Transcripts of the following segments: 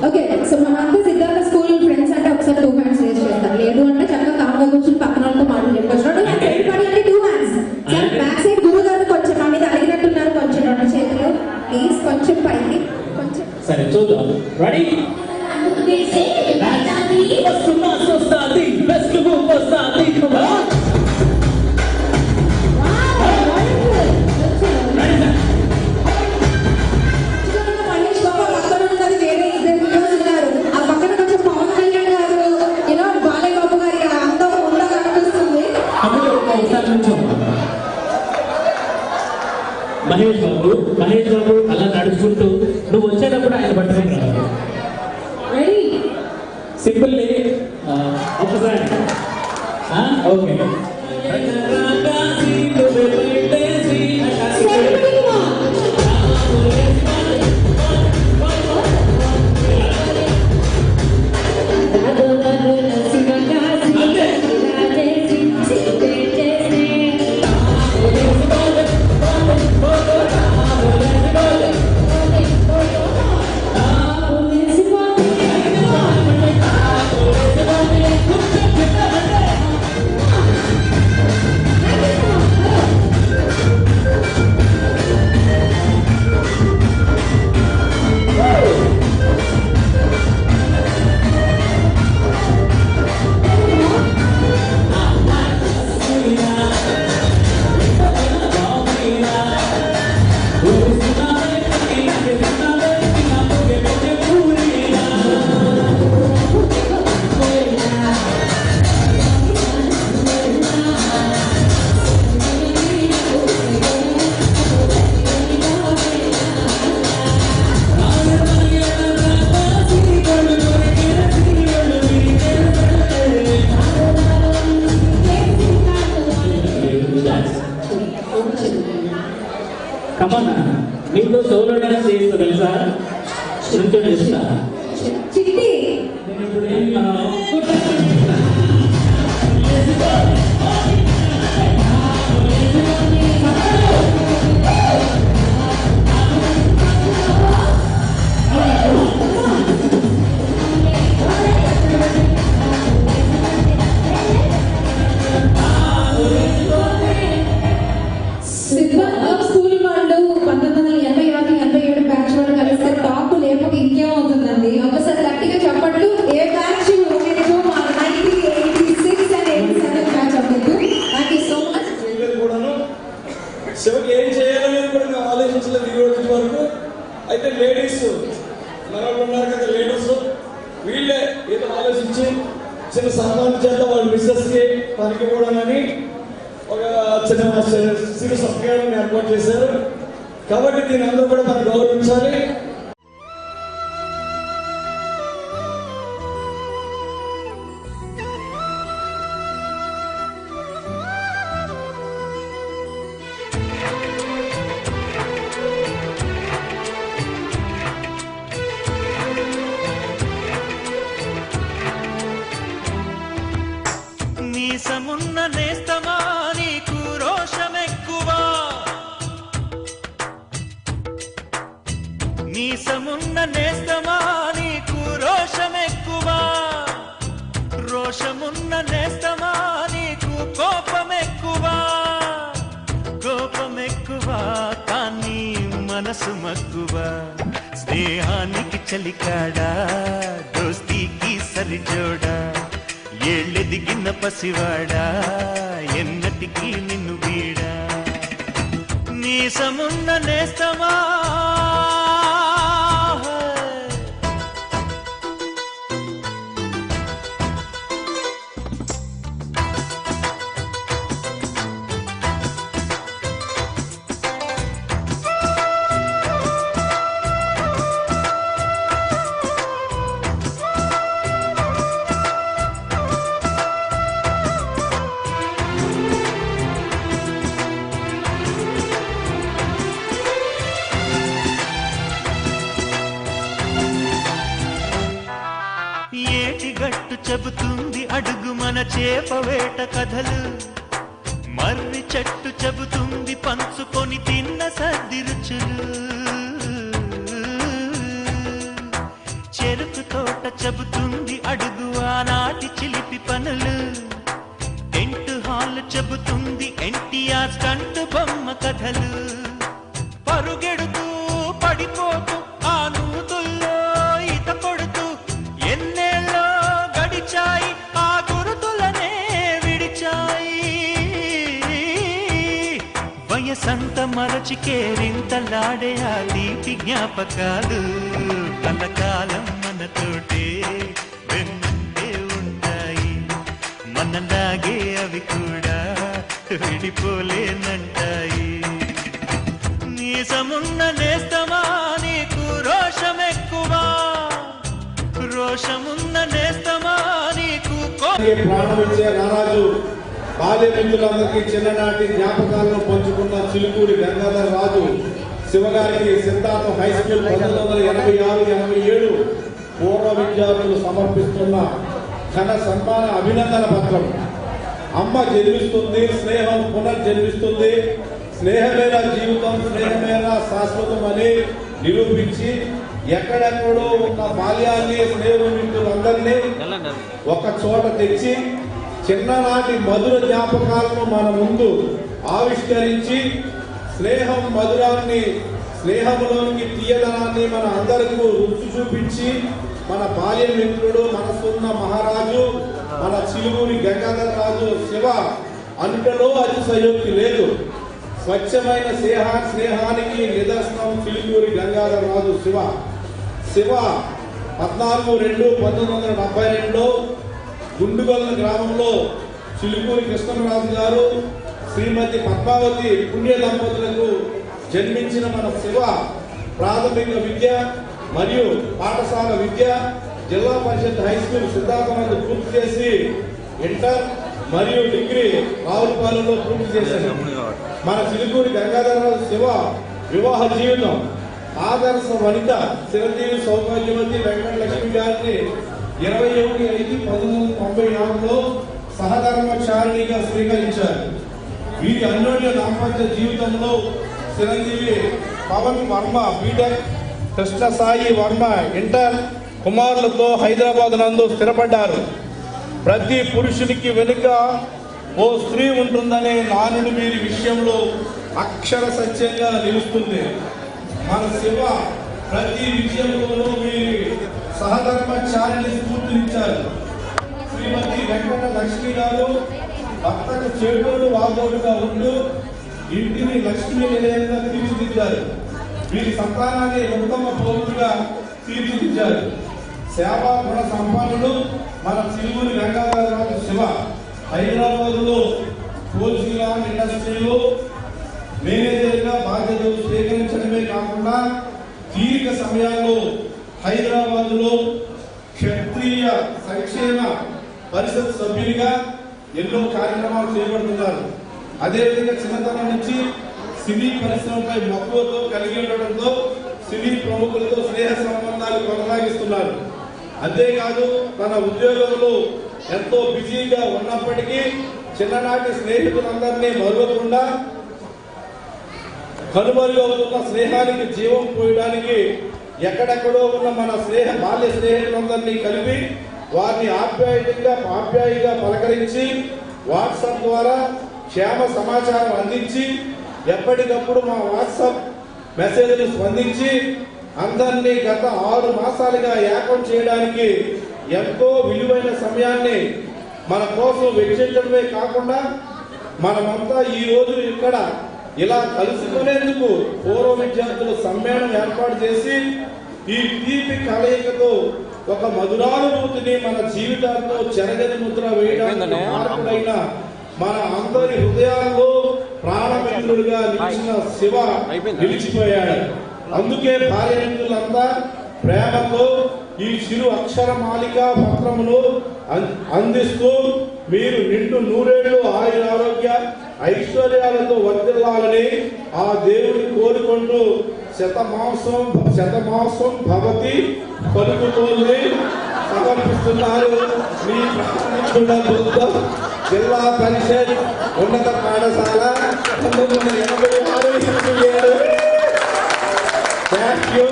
Okay, so మనంతా Siddhartha school friends అంటే ఒకసారి 2 హ్యాండ్స్ రేస్ చేస్తారు. లేదు అంటే చక్కగా కామ్గా కూర్చొని పక్కన వాళ్ళతో మాటలు చెప్పుకొచ్చినట్టు ఎవ్రీబడి అంటే 2 హ్యాండ్స్. సార్ బ్యాక్ సైడ్ గురువు గారు కొంచెం మా మీద అడిగినట్టున్నారు, కొంచెం 2 చేతులు ప్లీజ్ కొంచెం పైకి కొంచెం. సరే చూద్దాం. రెడీ? వస్తుంది బెస్ట్ గ్రూప్ వస్తుంది. మహేష్ బాబు అలా నడుచుకుంటూ నువ్వు వచ్చేటప్పుడు ఆయన పట్టుకుని రావాలి. సింపుల్ ఒకసారి ఓకే. కమన్నా నీతో సోలో డాన్స్ చేస్తా తెలుసా? నుంచో చేస్తా చిట్టి స్కూల్ వాళ్ళు 1986-87 బ్యాచ్ వాళ్ళు కలిస్తే టాప్ లేకపోతే ఇంకేమవుతుందండి? ఒకసారి గట్టిగా చెప్పట్లు. ఏ బ్యాచ్? మా 1986 and 87 బ్యాచ్ అవ్వదు. Thank you so much. శివకి ఏం చేయాలనేది కూడా మేము ఆలోచించలేదు ఈ రోజు వరకు. అయితే లేడీస్ మనలో ఉన్నారు కదా, లేడీస్ వీళ్ళే ఏదో ఆలోచించి చిన్న సన్మానం చేత వాళ్ళ మిస్సెస్కి పనికి పోవడానని ఒక చిన్న సిరి సత్కారాన్ని ఏర్పాటు చేశారు. కాబట్టి దీని అందరూ కూడా మనం గౌరవించాలి. మనసు మక్కువ స్నేహానికి చలికాడా దోస్తీకి సరిజోడా ఏళ్ళెదిగిన పసివాడా ఎన్నటికీ నిన్ను వీడా నీ సమున్న నేస్తమా ఏటిగట్టు చెబుతుంది అడుగు మన చేపవేట కథలు మర్రి చెట్టు చెబుతుంది పంచుకొని తిన్న సర్ది రుచులు చెరుకు తోట చెబుతుంది అడుగు ఆనాటి చిలిపి పనులు టెంట్ హాల్ చెబుతుంది ఎన్టీఆర్ స్టంట్ బొమ్మ కథలు పరుగెడుతూ పడిపోతూ ఆ నూతుల్లో ఈత కొడుతూ ఎన్నేళ్ళో గడిచాయి ఆ గురుతులనే విడిచాయి వయసంత మరచి కేరింతలాడే ఆ తీపి జ్ఞాపకాలు కలకాలం మనతోటే వెన్నంటే ఉంటాయి మనలాగే అవి కూడా విడిపోలేనంటాయి నీసమున్న నేస్తమా నీకు రోషమెక్కువా రోషమున్న నేస్తమా నీకు ప్రాణమిచ్చే నారాజు బాల్య మిత్రులందరికీ చిన్ననాటి జ్ఞాపకాలను పంచుకున్న చిలుకూరి గంగాధర రాజు శివగారికి సిద్ధార్థం హై స్కూల్ 1986-87 పూర్వ విద్యార్థులు సమర్పిస్తున్న ఘన సన్మాన అభినందన పత్రం. అమ్మ జన్మిస్తుంది, స్నేహం పునర్జన్మిస్తుంది, స్నేహమేనా జీవితం, స్నేహమేనా శాశ్వతం అని నిరూపించి ఎక్కడెక్కడో ఉన్న బాల్యాన్ని స్నేహితులందరినీ ఒక చోట తెచ్చి చిన్ననాటి మధుర జ్ఞాపకాలను మన ముందు ఆవిష్కరించి స్నేహం మధురాన్ని, స్నేహంలోనికి తీయదనాన్ని మన అందరికీ రుచి చూపించి మన బాల్య మిత్రుడు మనసున్న మహారాజు మన చిలుకూరి గంగాధర రాజు శివ అంటలో అతిశయోక్తి లేదు. స్వచ్ఛమైన స్నేహానికి నిదర్శనం చిలుకూరి గంగాధర రాజు శివ. శివ 14/2/1972 గుండుగొల్ల గ్రామంలో చిలుకూరి కృష్ణరాజు గారు శ్రీమతి పద్మావతి పుణ్య దంపతులకు జన్మించిన మన శివ ప్రాథమిక విద్య మరియు పాఠశాల విద్య జిల్లా పరిషత్ హై స్కూల్ సిద్ధార్థనందు పూర్తి చేసి ఇంటర్ మరియు డిగ్రీ రావులపాలెంలో పూర్తి చేశారు. మన చిలుకూరి గంగాధరరావు శివ వివాహ జీవితం ఆదర్శ వనిత చిరంజీవి సౌభాగ్యవతి వెంకటలక్ష్మి గారిని 21/5/1996లో సహధర్మచారిణిగా స్వీకరించారు. వీరి అన్యోన్య దాంపత్య జీవితంలో చిరంజీవి పవన్ వర్మ బీటెక్, కృష్ణసాయి వర్మ ఇంటర్ కుమారులతో హైదరాబాద్ నందు స్థిరపడ్డారు. ప్రతి పురుషునికి వెనుక ఓ స్త్రీ ఉంటుందనే నానుడి వీరి విషయంలో అక్షర సత్యంగా నిలుస్తుంది. మన శివ ప్రతి విషయంలోనూ వీరి సహధర్మచారిని స్ఫూర్తినిచ్చారు. శ్రీమతి వెంకట లక్ష్మి గారు భర్తకు చేటోడు వాగోడుగా ఉంటూ ఇంటిని లక్ష్మీ నిలయంగా తీర్చిదిద్దారు. వీరి సంతానాన్ని ఉత్తమ పౌరులుగా తీర్చిదిద్దారు. సేవా గుణ సంపన్నుడు మన చిలుకూరి గంగాధర రాజు శివ హైదరాబాద్లో కోల్ఫీలాండ్ ఇండస్ట్రీలో మేనేజర్గా బాధ్యతలు స్వీకరించడమే కాకుండా దీర్ఘ సమయాల్లో హైదరాబాద్లో క్షత్రియ సంక్షేమ పరిషత్ సభ్యునిగా ఎన్నో కార్యక్రమాలు చేపడుతున్నారు. అదేవిధంగా చిన్నతనం నుంచి సినీ పరిశ్రమపై మక్కువతో కలిగి ఉండడంతో సినీ ప్రముఖులతో స్నేహ సంబంధాలు కొనసాగిస్తున్నారు. అంతేకాదు తన ఉద్యోగంలో ఎంతో బిజీగా ఉన్నప్పటికీ చిన్ననాటి స్నేహితులందరినీ మరువకుండా కనుమరుగవుతున్న స్నేహానికి జీవం పోయడానికి ఎక్కడెక్కడో ఉన్న మన బాల్య స్నేహితులందరినీ కలిపి వారిని ఆప్యాయంగా పలకరించి వాట్సాప్ ద్వారా క్షేమ సమాచారం అందించి ఎప్పటికప్పుడు మా వాట్సాప్ మెసేజ్ని స్పందించి అందరినీ గత 6 మాసాలుగా ఏకం చేయడానికి ఎంతో విలువైన సమయాన్ని మన కోసం వెచ్చించడమే కాకుండా మనమంతా ఈ రోజు ఇక్కడ ఇలా కలుసుకునేందుకు పూర్వ విద్యార్థుల సమ్మేళనం ఏర్పాటు చేసి ఈ తీపి కలయికతో ఒక మధురానుభూతిని మన జీవితాల్లో చెరగని ముద్ర వేయడానికి మార్పుడైన మన అందరి హృదయాల్లో ప్రాణమిత్రుడిగా నిలిచిన శివ నిలిచిపోయాడు. అందుకే భార్యాభర్తలంతా ప్రేమతో ఈ చిరు అక్షరమాలిక పత్రమును అందిస్తూ మీరు నిండు 100 ఏళ్ళు ఆరోగ్య ఐశ్వర్యాలతో వర్ధిల్లాలని ఆ దేవుడిని కోరుకుంటూ శతమాసం భవతి పలుకుతోంది సమర్పిస్తున్నారు మీ ప్రాణమిత్రుల జిల్లా పరిషత్ ఉన్నత పాఠశాల 1986. Thank you.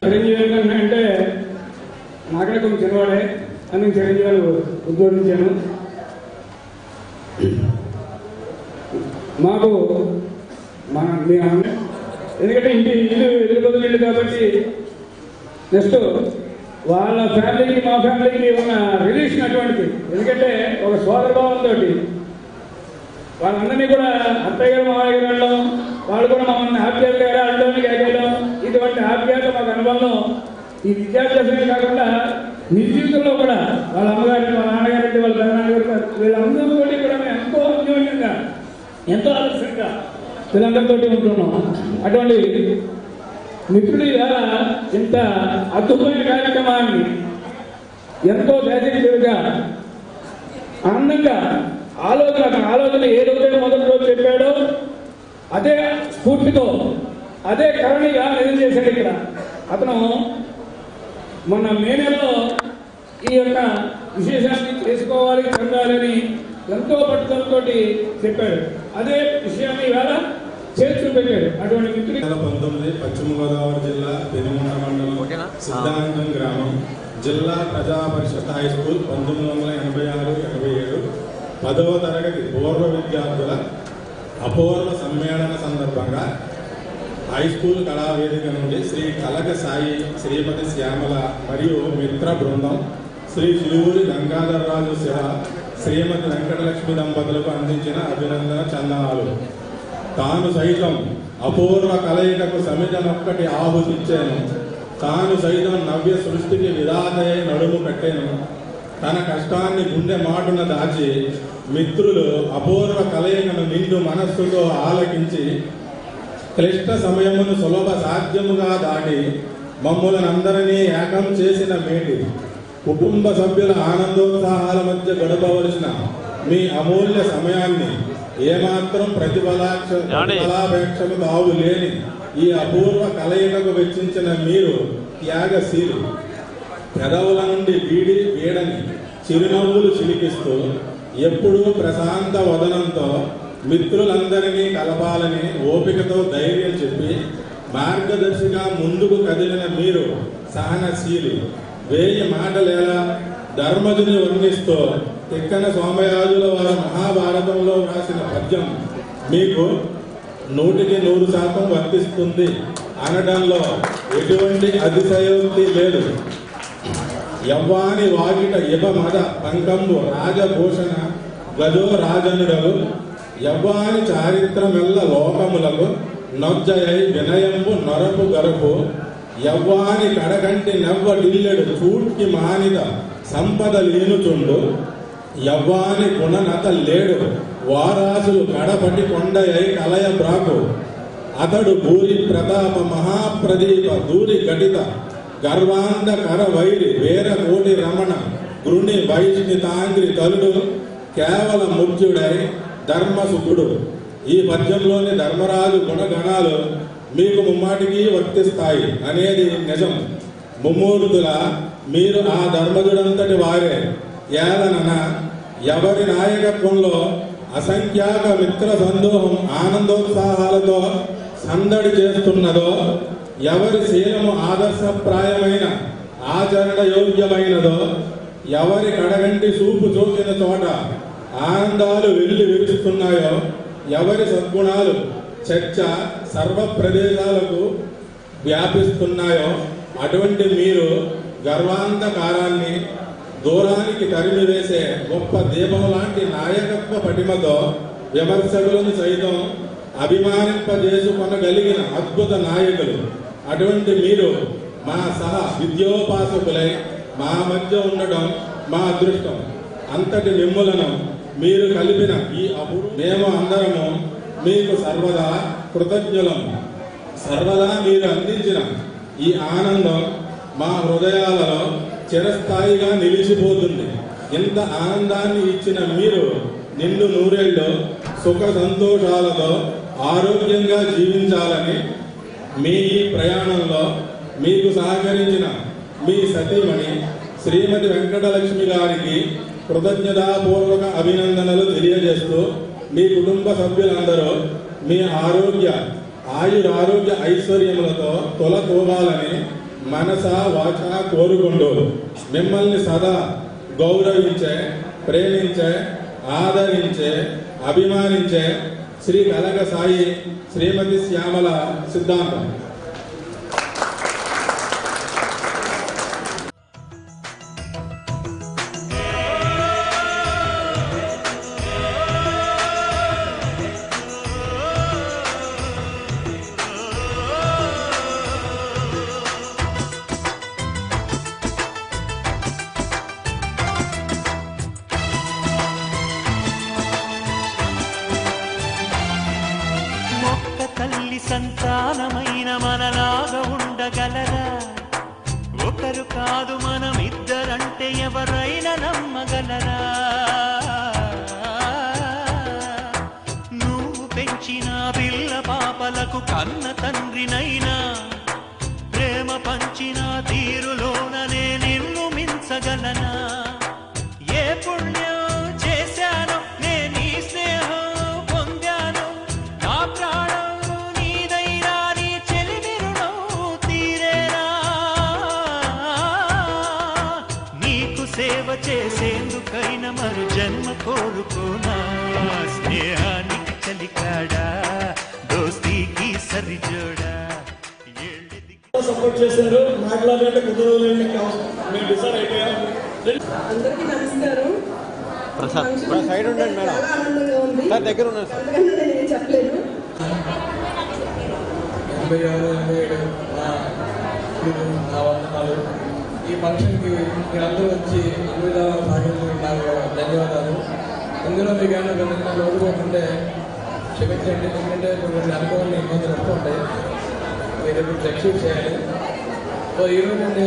చిరంజీవి అంటే నాకనే కొంచెం చిన్నవాడే అని చిరంజీవి ఉద్బోధించాను. మాకు ఎందుకంటే ఇల్లు ఎదురుబదులు ఇల్లు కాబట్టి నెక్స్ట్ వాళ్ళ ఫ్యామిలీకి మా ఫ్యామిలీకి ఉన్న రిలేషన్ అటువంటిది. ఎందుకంటే ఒక సోదరభావంతో వాళ్ళందరినీ కూడా అత్తయ్య గారు మామయ్య గారు అనడం, వాళ్ళు కూడా మమ్మల్ని ఆప్యాయతగా ఆడడానికి ఎగడం, ఇటువంటి ఆప్యాయత మాకు అనుభవం ఈ విద్యాభ్యాసమే కాకుండా నిజ జీవితంలో కూడా వాళ్ళ అమ్మగారిని, వాళ్ళ నాన్నగారి, వాళ్ళ పెద్దనాన్నగారు వీళ్ళందరితో కూడా మేము ఎంతో అన్యోన్యంగా ఎంతో ఆలస్యంగా వీళ్ళందరితో ఉంటున్నాం. అటువంటి మిత్రుడి ద్వారా ఇంత అద్భుతమైన కార్యక్రమాన్ని ఎంతో దయచేసిగా ఆనందంగా ఆలోచన ఏదైతే మొదటి రోజు చెప్పాడో అదే స్ఫూర్తితో అదే కరణిగా నిజం చేశాడు. ఇక్కడ అతను మొన్న మే నెలలో ఈ యొక్క విశేషాన్ని చేసుకోవాలి, చెందాలని ఎంతో పట్టుదలతో చెప్పాడు. అదే విషయాన్ని ఇవాళ చేసి చూపెట్టాడు. అటువంటి మిత్రుడు 19 పశ్చిమ గోదావరి జిల్లా పెనుగొండ మండలం సిద్ధాంతం గ్రామం జిల్లా ప్రజా పరిషత్ హై స్కూల్ 1986-87 10వ తరగతి పూర్వ విద్యార్థుల అపూర్వ సమ్మేళన సందర్భంగా హై స్కూల్ కళావేదిక నుండి శ్రీ కలక సాయి, శ్రీమతి శ్యామల మరియు మిత్ర బృందం, శ్రీ శిలువురి గంగాధర్రాజు శివ, శ్రీమతి వెంకటలక్ష్మి దంపతులకు అందించిన అభినందన చందనాలు. తాను సైతం అపూర్వ కలయికకు సమిధనొక్కటి ఆహుతిచ్చాను, తాను సైతం నవ్య సృష్టికి విధాతయే నడుము కట్టాను, తన కష్టాన్ని గుండె మాటున దాచి మిత్రులు అపూర్వ కలయికను నిండు మనస్సుతో ఆలకించి క్లిష్ట సమయమును సులభ సాధ్యముగా దాటి మమ్ములనందరినీ ఏకం చేసిన మేటి కుటుంబ సభ్యుల ఆనందోత్సాహాల మధ్య గడపవలసిన మీ అమూల్య సమయాన్ని ఏమాత్రం ప్రతిఫలాపేక్షకు తావు లేని ఈ అపూర్వ కలయికకు వెచ్చించిన మీరు త్యాగశీలు. పెదవుల నుండి వీడని చిరునవ్వులు చిలికిస్తూ ఎప్పుడూ ప్రశాంత వదనంతో మిత్రులందరినీ కలపాలని ఓపికతో ధైర్యం చెప్పి మార్గదర్శిగా ముందుకు కదిలిన మీరు సహనశీలి. 1000 మాటలేలా ధర్మజుని వర్ణిస్తూ తిక్కన సోమయాజుల వారి మహాభారతంలో రాసిన పద్యం మీకు 100% వర్తిస్తుంది అనడంలో ఎటువంటి అతిశయోక్తి లేదు. యవ్వాని వాగిట ఇవ మద పంకంబు రాజభూషణ గజో రాజనుడలు యవ్వాని చారిత్రమెల్ల లోకములకు నొజ్జయై వినయంబు నొరపు గరపు యవ్వాని కడకంటి నవ్వ డిల్లెడు చూడ్కి మానిద సంపద లేనుచుండు యవ్వాని గుణనత లేడు వారాసులు కడపటి కొండయై కలయ బ్రాకు అతడు భూరి ప్రతాప మహాప్రదీప దూరి ఘటిత గర్వాంధ కర వైరి వేర కోటి రమణ గృణి వైష్ణి తాంగ్రి తలుడు కేవల ముఖ్యుడై ధర్మసుఖుడు. ఈ పద్యంలోని ధర్మరాజు గుణగణాలు మీకు ముమ్మాటికి వర్తిస్తాయి అనేది నిజం. ముమ్మూర్తుల మీరు ఆ ధర్మజుడంతటి వారే. ఏలనన ఎవరి నాయకత్వంలో అసంఖ్యాక మిత్ర సందోహం ఆనందోత్సాహాలతో సందడి చేస్తున్నదో, ఎవరి శీలము ఆదర్శప్రాయమైన ఆచరణ యోగ్యమైనదో, ఎవరి కడగంటి చూపు చూసిన చోట ఆనందాలు వెళ్లి విరుస్తున్నాయో, ఎవరి సద్గుణాలు చర్చ సర్వ ప్రదేశాలకు వ్యాపిస్తున్నాయో అటువంటి మీరు గర్వాంధకారాన్ని దూరానికి తరిమివేసే గొప్ప దీపం లాంటి నాయకత్వ పటిమతో విమర్శకులను సైతం అభిమానింపజేసుకొనగలిగిన అద్భుత నాయకులు. అటువంటి మీరు మా సహా విద్యోపాసకులై మా మధ్య ఉండడం మా అదృష్టం. అంతటి మిమ్ములను మీరు కలిపిన ఈ మేము అందరము మీకు సర్వదా కృతజ్ఞులం. సర్వదా మీరు అందించిన ఈ ఆనందం మా హృదయాలలో చిరస్థాయిగా నిలిచిపోతుంది. ఇంత ఆనందాన్ని ఇచ్చిన మీరు నిండు నూరేళ్ళు సుఖ సంతోషాలతో ఆరోగ్యంగా జీవించాలని మీ ఈ ప్రయాణంలో మీకు సహకరించిన మీ సతీమణి శ్రీమతి వెంకటలక్ష్మి గారికి కృతజ్ఞతాపూర్వక అభినందనలు తెలియజేస్తూ, మీ కుటుంబ సభ్యులందరూ మీ ఆయురారోగ్య ఐశ్వర్యములతో తొలతూగాలని మనస వాచ కోరుకుంటూ, మిమ్మల్ని సదా గౌరవించే, ప్రేమించే, ఆదరించే, అభిమానించే శ్రీ కలగ సాయి శ్రీమతి శ్యామల సిద్ధాంతం. సంతానమైన మనలాగా ఉండగలరా? ఒకరు కాదు మనమిద్దరంటే ఎవరైనా నమ్మగలరా? నువ్వు పెంచిన పిల్ల పాపలకు కన్న తండ్రినైనా, ప్రేమ పంచిన తీరులోననే నిన్ను మించగలనా? ఏ పుణ్యం చేశానో నేను ఈ స్నేహం పొందాను, నా ప్రాణం నీదైనా నీ చెలిమి రుణం తీరేనా? నీకు సేవ చేసేందుకైనా మరు జన్మ కోరుకోనా? స్నేహానికి చలికాడా, దోస్తీకి సరిజోడా? సపోర్ట్ చేశారు. మాట్లాడాలంటే కుదరలేని మీరు డిసైడ్ అయిపోయారు. అందరికీ నమస్కారం. చాలా ఆనందంగా ఉంది. అందుకని నేను చెప్పలేను. 86, 87 నా వందనాలు. ఈ ఫంక్షన్కి మీరందరూ వచ్చి అన్ని విధాలా సహకరించినందుకు నాకు ధన్యవాదాలు. ఇందులో మీకు ఏమైనా ఓడిపోతుంటే క్షమించండి, ఎందుకంటే కొన్ని అనుభవాన్ని ఇబ్బందులు వస్తుంటాయి. మీరు ఇప్పుడు ఎక్స్క్యూజ్ చేయాలి. సో ఈరోజు అంటే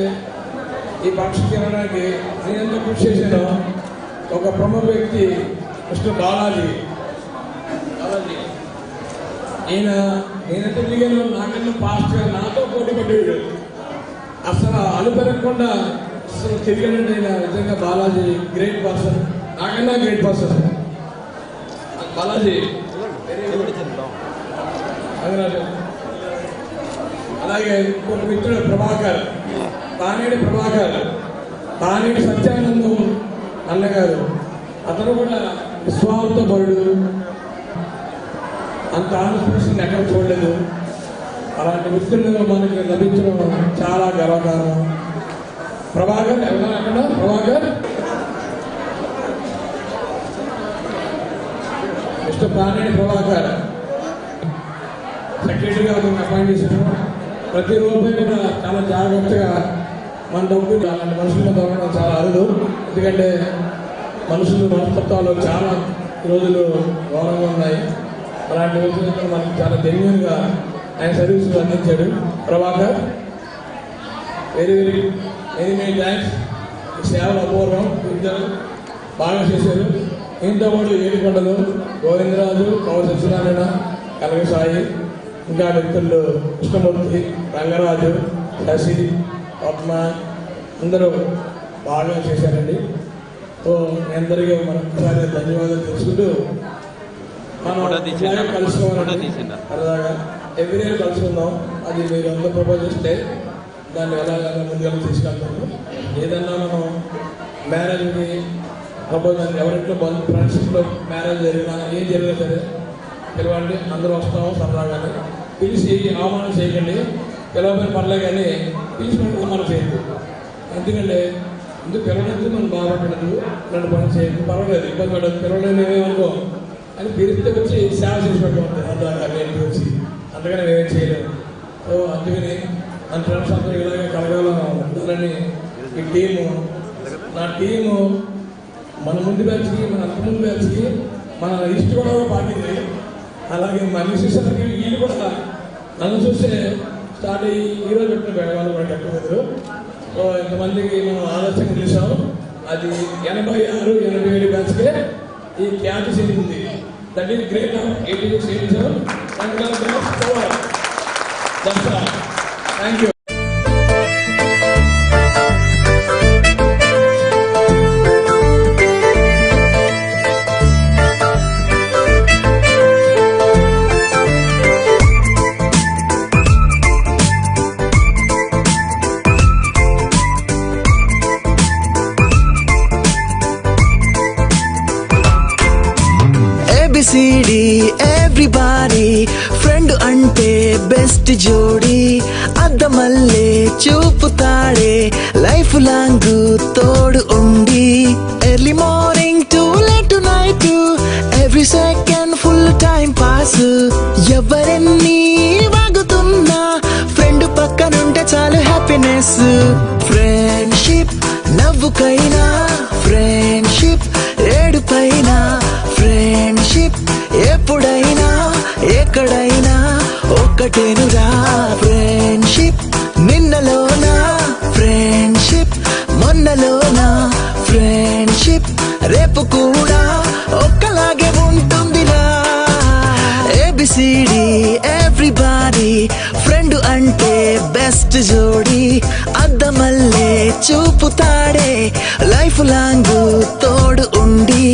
ఈ ఫంక్షన్కి వెళ్ళడానికి నేను ఎందుకు కృషి చేశాను, ఒక ప్రముఖ వ్యక్తి మిస్టర్ బాలాజీ. నేనంటే దిగాను, నాకన్నా ఫాస్ట్గా నాతో పోటీ పడ్డాడు. అసలు అనుపెరగకుండా అసలు తిరిగానంటే ఆయన నిజంగా బాలాజీ గ్రేట్ పర్సన్, నాకన్నా గ్రేట్ పర్సన్ బాలాజీ. అలాగే ఇంకొక మిత్రుడు ప్రభాకర్, తానేటి ప్రభాకర్, తానేటి సత్యానందం అన్నగారు. అతను కూడా విశ్వాసంతో పరుడు, అంత ఆలోచన ఎక్కడ చూడలేదు. అలాంటి మిత్రులు మనకి లభించడం చాలా గర్వకారణం. ప్రభాకర్ ఎవరైనా అక్కడ ప్రభాకర్ మిస్టర్ తానేటి ప్రభాకర్ సెక్రటరీగా అపాయింట్ చేశాను. ప్రతి రూపాయి కూడా చాలా జాగ్రత్తగా మన డబ్బు అలాంటి మనుషులు దొరకడం చాలా అరుదు. ఎందుకంటే మనుషులు మనస్తత్వాలు చాలా రోజులు గౌరవంగా ఉన్నాయి. అలాంటి రోజులు మనకు చాలా జెన్యూన్గా ఆయన సర్వీసులు అందించాడు Prabhakar. Very very very many thanks. సేవలు అపూర్వం, ఇద్దరు బాగా చేశారు. ఇంత కూడా ఏడుకొండలు గోవిందరాజు, కౌ సత్యనారాయణ, కలగ సాయి, ఇంకా వ్యక్తులు కృష్ణమూర్తి, రంగరాజు, శశి, పద్మ అందరూ బాగా చేశారండి. సో మీ అందరికీ మరొకసారి ధన్యవాదాలు తెలుసుకుంటూ మనం ఇలాగే కలుసుకోవాలని సరదాగా ఎవ్రీ ఇయర్ కలుసుకుందాం. అది మీరు అందరూ ప్రపోజ్ చేస్తే దాన్ని ఎలాగ ముందుగా తీసుకెళ్తాము. ఏదన్నా మనం మ్యారేజ్కి ప్రపోజ్ ఎవరింట్లో ఫ్రెండ్షిప్లో మ్యారేజ్ జరిగినా ఏం జరిగినా సరే పిలవండి, అందరూ వస్తాము సరదాగానే. పిలిచి ఆహ్వానం చేయకండి, పిలవమని పర్లే కానీ పిలిచినట్టు మనం చేయదు. ఎందుకంటే ఎందుకు పిలవలేదు మనం బాధపడదు, రెండు పనులు చేయదు, పర్వాలేదు, ఇబ్బంది పడదు. పిలవలేదు మేమేమనుకో అని పిలిస్తే వచ్చి సేవ చేసినట్టు ఉంటుంది సరదాగా నేను వచ్చి, అందుకని మేమేం చేయలేము. సో అందుకని మన ఫ్రెండ్స్ అందరూ ఇలాగే కలగాలని ఉండాలని ఈ టీము, నా టీము మన ముందు బ్యాచ్కి, మన అంత ముందు బ్యాచ్కి, మన లిస్ట్ కూడా పాటింది. అలాగే మన మిస్సెస్కి వీళ్ళు కూడా నన్ను చూస్తే స్టార్ట్ అయ్యి ఈరోజు పెట్టిన వాళ్ళు కూడా కట్టలేదు. సో ఇంతమందికి మనం ఆలోచన చేసాం. అది 86, 87 బ్యాచ్కే ఈ ఖ్యాతి చెందింది. That is great of 86, 87. Thank you. ABCD everybody friend అంటే బెస్ట్ జోడీ అద్దమల్లే చూపుతాడే లైఫ్ లాంగ్ తోడు ఉండి early morning to late night every second full time pass ఎవరెన్ని వాగుతున్నా ఫ్రెండ్ పక్కనుంటే చాలు హ్యాపీనెస్ ఫ్రెండ్షిప్ నవ్వుకైనా ఫ్రెండ్షిప్ ఏడుపైనా ఫ్రెండ్షిప్ ఎప్పుడైనా ఎక్కడైనా ఒక్కటేనురా ఫ్రెండ్షిప్ నిన్నలోనా ఫ్రెండ్షిప్ మొన్నలోనా ఫ్రెండ్షిప్ రేపు కూడా ఒక్కలాగే ఉంటుందిరా ABCD ఎవ్రీబాడీ ఫ్రెండ్ అంటే బెస్ట్ జోడీ అద్దమల్లే చూపుతాడే లైఫ్ లాంగ్ తోడు ఉండి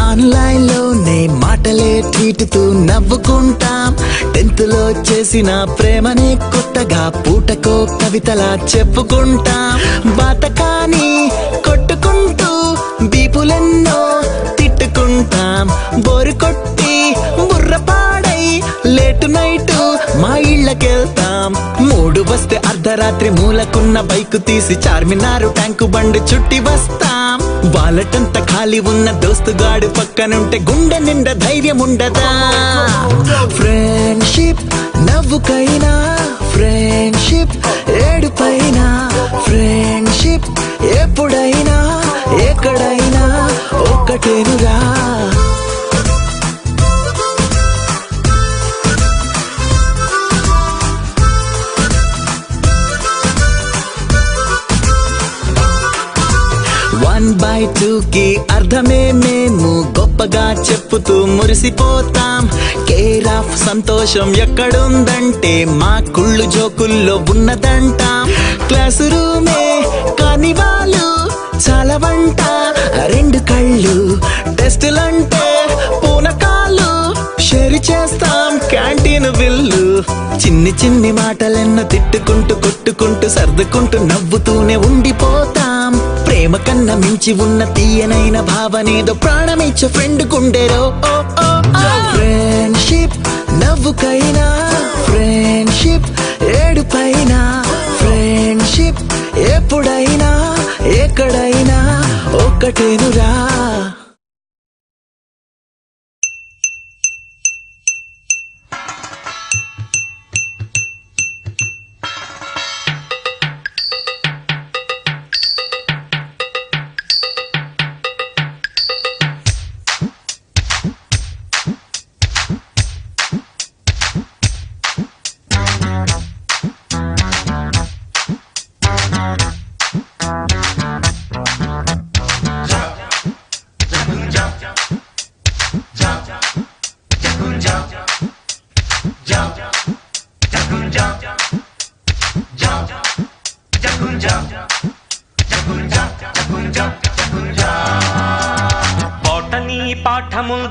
ఆన్లైన్ లోనే మాటలే ట్వీట్తో నవ్వుకుంటాం 10th లో చేసిన ప్రేమనే కొత్తగా పూటకో కవితలా చెప్పుకుంటాం బాతకాని కొట్టుకుంటూ బీపులెన్నో తిట్టుకుంటాం బోరు కొట్టి బుర్రపాడై లేటు నైట్ మా ఇళ్ళకెళ్తాం మూడు వస్తే అర్ధరాత్రి మూలకున్న బైకు తీసి చార్మినారు ట్యాంకు బండి చుట్టి వస్తాం వాలటంత ఖాళీ ఉన్న దోస్తుగాడు పక్కనుంటే గుండె నిండా ధైర్యం ఉండదా ఫ్రెండ్షిప్ నవ్వుకైనా ఫ్రెండ్షిప్ ఏడుపైనా ఫ్రెండ్షిప్ ఎప్పుడైనా ఎక్కడైనా ఒక్కటేనురా వన్ బై టూ కి అర్థమే మేము గొప్పగా చెప్పుతూ మురిసిపోతాం కేర్ ఆఫ్ సంతోషం ఎక్కడుందంటే మా కుళ్ళు జోకుల్లో ఉన్నదంటాం క్లాసు రూమే కాని వాళ్ళు చాలా వంట రెండు కళ్ళు టెస్టులంటే పూనకాలు షేర్ చేస్తాం క్యాంటీన్ బిల్లు చిన్ని చిన్ని మాటలెన్నో తిట్టుకుంటూ కొట్టుకుంటూ సర్దుకుంటూ నవ్వుతూనే ఉండిపోతాం ప్రేమ కన్నా మించి ఉన్న తీయనైన భావనేదో ప్రాణమిచ్చే ఫ్రెండ్ గుండెరో ఫ్రెండ్షిప్ నవ్వుకైనా ఫ్రెండ్షిప్ ఏడుపైనా ఫ్రెండ్షిప్ ఎప్పుడైనా ఎక్కడైనా ఒక్కటేనురా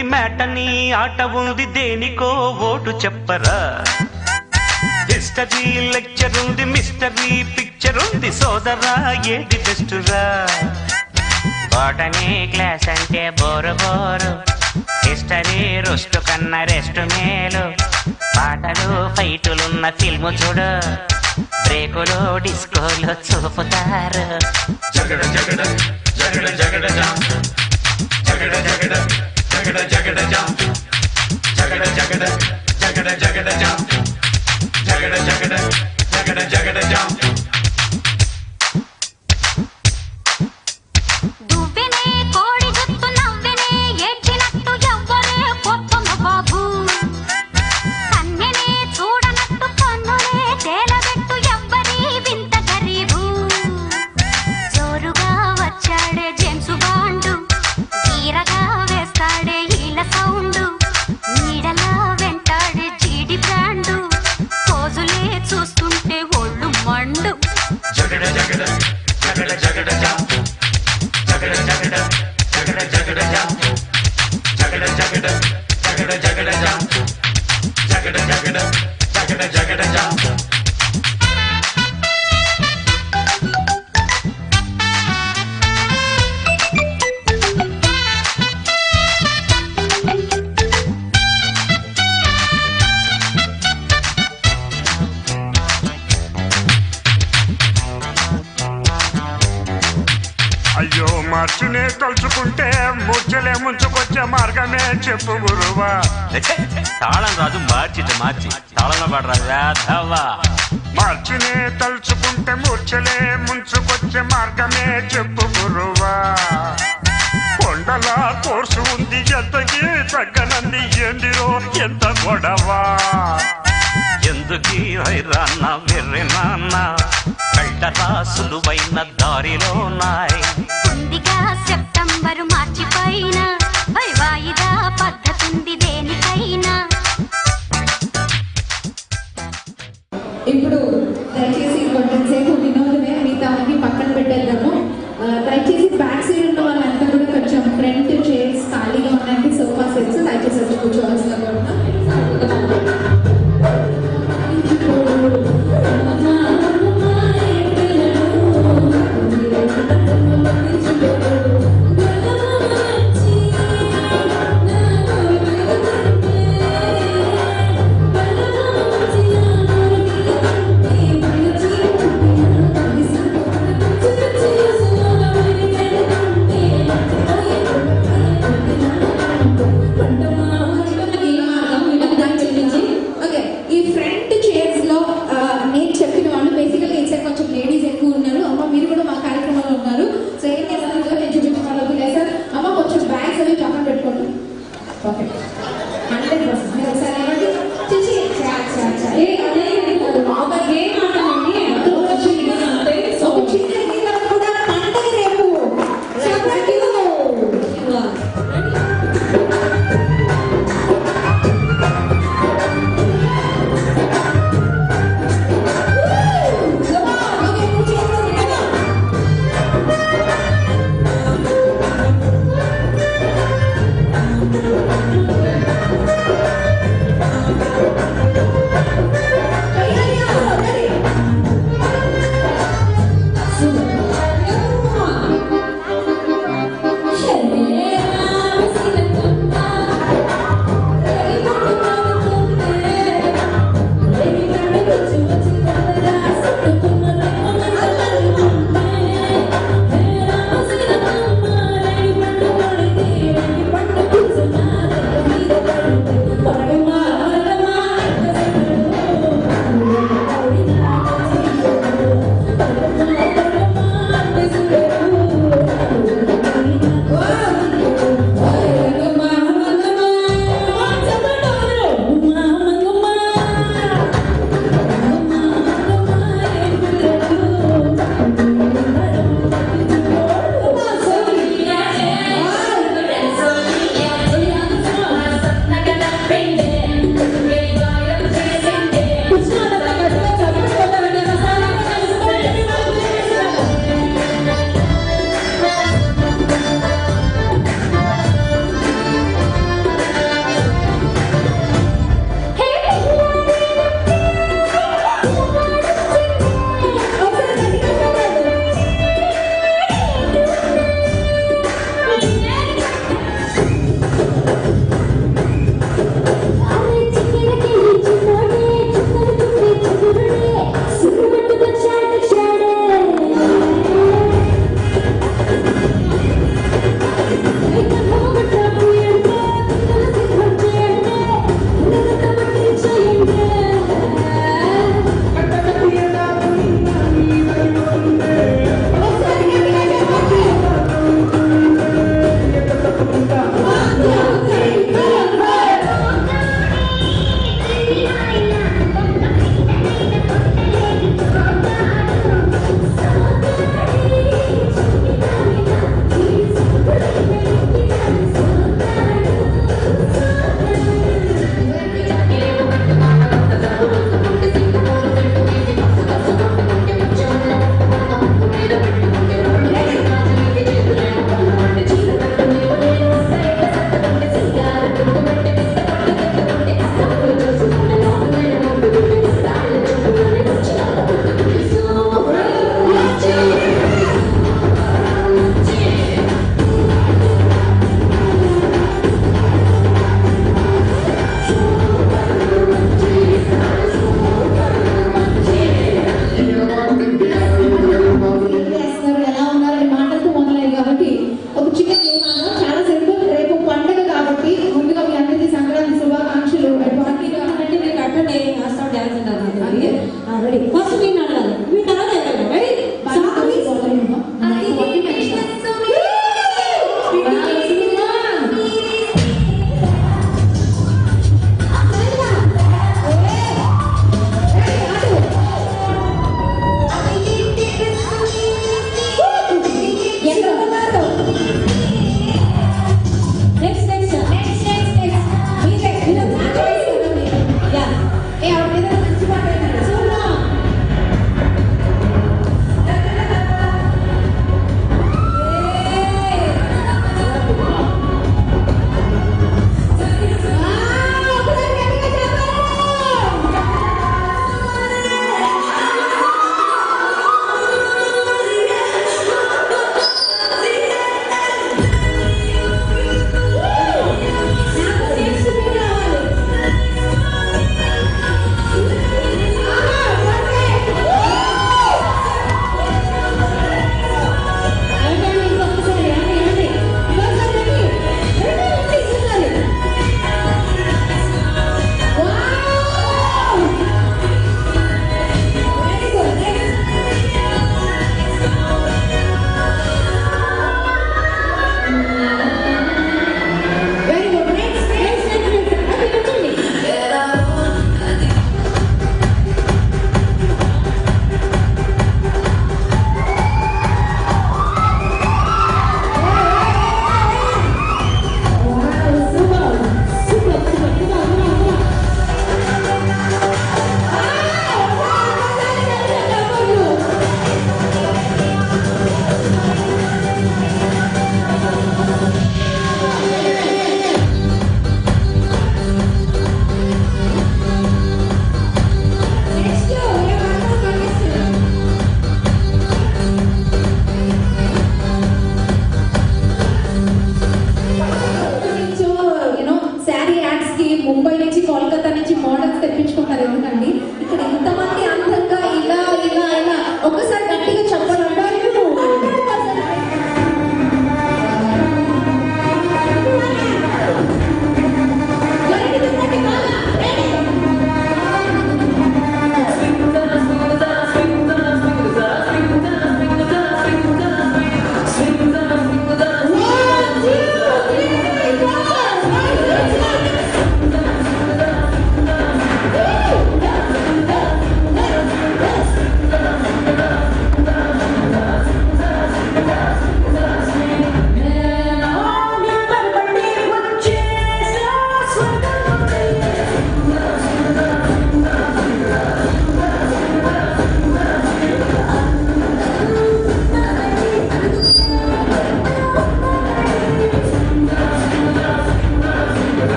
ఉంది మ్యాటనీ ఆట ఉంది దేనికో ఓటు చెప్పరా హిస్టరీ లెక్చర్ ఉంది మిస్టరీ పిక్చర్ ఉంది సోదరా ఏది బెస్టురా బాటనీ క్లాస్ అంటే బోరు బోరు హిస్టరీ రుస్టు కన్నా రెస్ట్ మేలు పాటలు ఫైటులున్న ఫిల్ము చూడు బ్రేకులు డిస్కోలు చూపుతారు జగడ జగడ జగడ జగడ జామ్ జగడ జగడ జగడ జగడ జామ్ జగడ జగడ జగడ జగడ జామ్ జగడ జగడ జగడ జగడ జామ్ దువ్వెనే కోడి జుత్తు నవ్వెనే ఏడ్చినట్టు ఎవ్వరే కొత్తమ బాబు కన్నెనే చూడనట్టు కన్నులే తేలబెట్టు ఎవ్వరి వింత గరీబు జోరుగా వచ్చాడే జేమ్స్ బాండు తీరగా వేస్తాడే ఈల సౌండు నీడలా వెంటాడే జీడి బ్రాండు రోజులే చూస్తుంటే ఒళ్ళు మండు జగడ జగడ జగడ జగడ జామ్ జగడ జగడ జగడ జగడ జామ్ జగడ జగడ జగడ జగడ జామ్ జగడ జగడ జగడ జగడ జామ్ అయ్యో మార్చునే తలుచుకుంటే ముచ్చలే ముంచుకొచ్చే మార్గమే చెప్పు గురువా తాళం రాజు మార్చి తాళంలో పడరా వేధవా మార్చునే తలుచుకుంటే ముచ్చలే ముంచుకొచ్చే మార్గమే చెప్పు గురువా కొండల కోర్సు ఉంది ఎంతకి తగ్గనంది ఏందిరో ఎంత గొడవా ఎందుకీ వైరాన్న వెర్రి నాన్న కళ్ళ రాసులువైన దారిలో నాయ్ ఉందిగా సెప్టెంబరు మార్చి పైన వాయిదా పద్ధతుంది దేనికైనా ఇప్పుడు దయచేసి కొంచెంసేపు వినోదమే మిగతా అన్ని పక్కన పెట్టేద్దాము దయచేసి బ్యాక్ సైడ్ ఉన్న వాళ్ళంతా కూడా కొంచెం ఫ్రంట్ చైర్స్ ఖాళీగా ఉన్నాయంటే సోఫా సెట్స్ దయచేసి వచ్చి కూర్చోవాల్సిన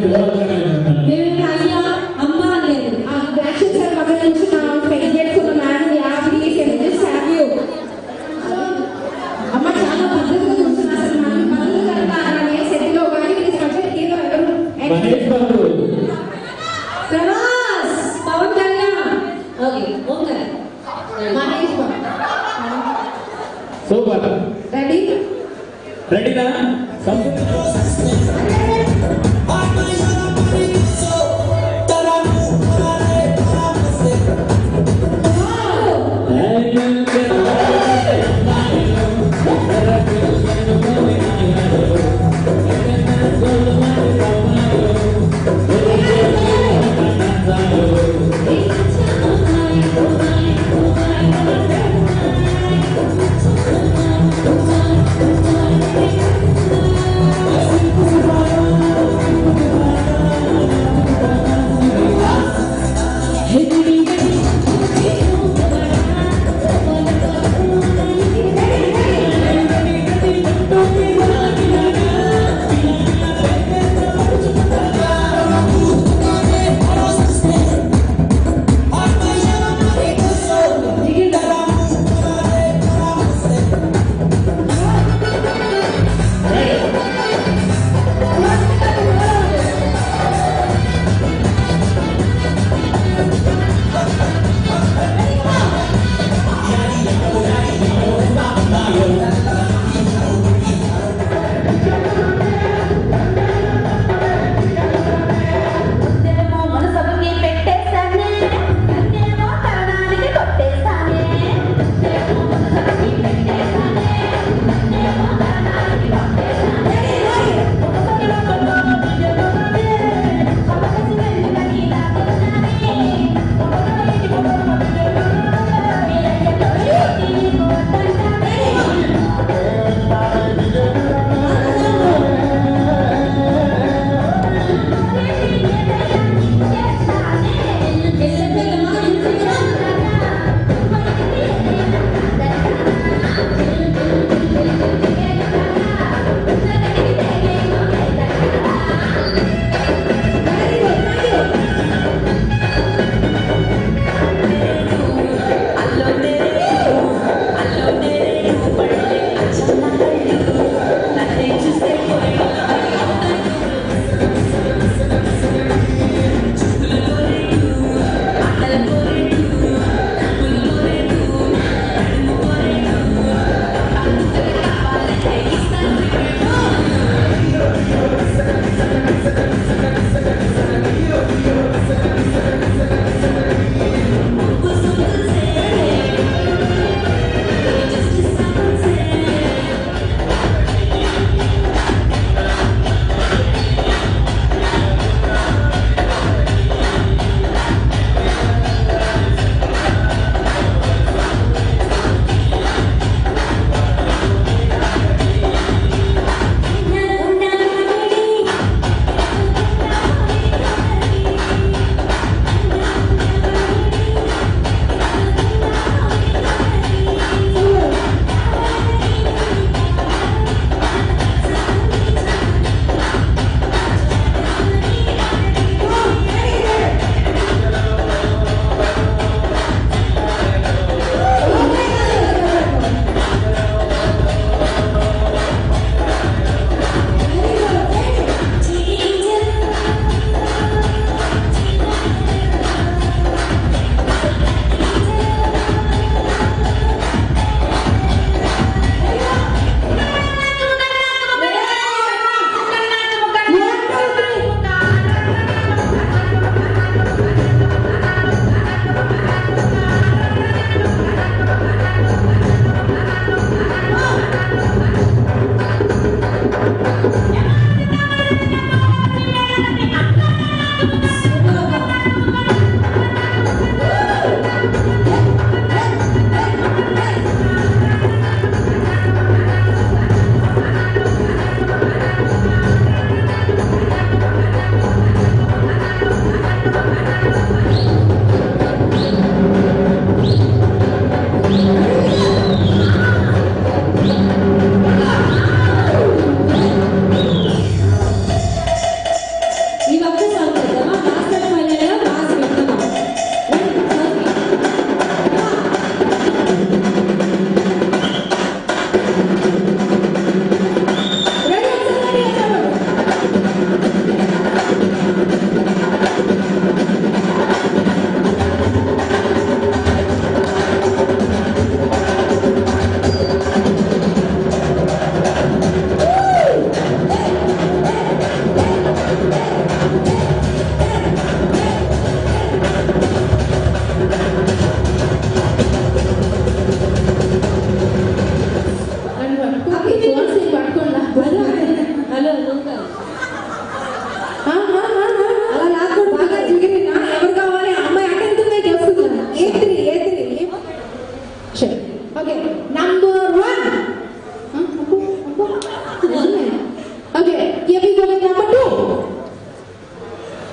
మేము అయ్యా అమ్మ అనలేదు. ఆ యాక్షన్ సార్ పక్కన నుంచి నా పెళ్లి చేసుకున్న మ్యామ్ యాభై జస్ట్ హ్యావ్ యూ అమ్మ చాలా పద్ధతిగా చూస్తున్నా. అసలు మన పనులు కనుక అనే సెట్లో కానీ స్పెషల్ హీరో ఎవరు? Mahesh Babu. Prabhas, Pawan Kalyan, okay okay Mahesh Babu. Super. Ready రెడీనా? Thank you.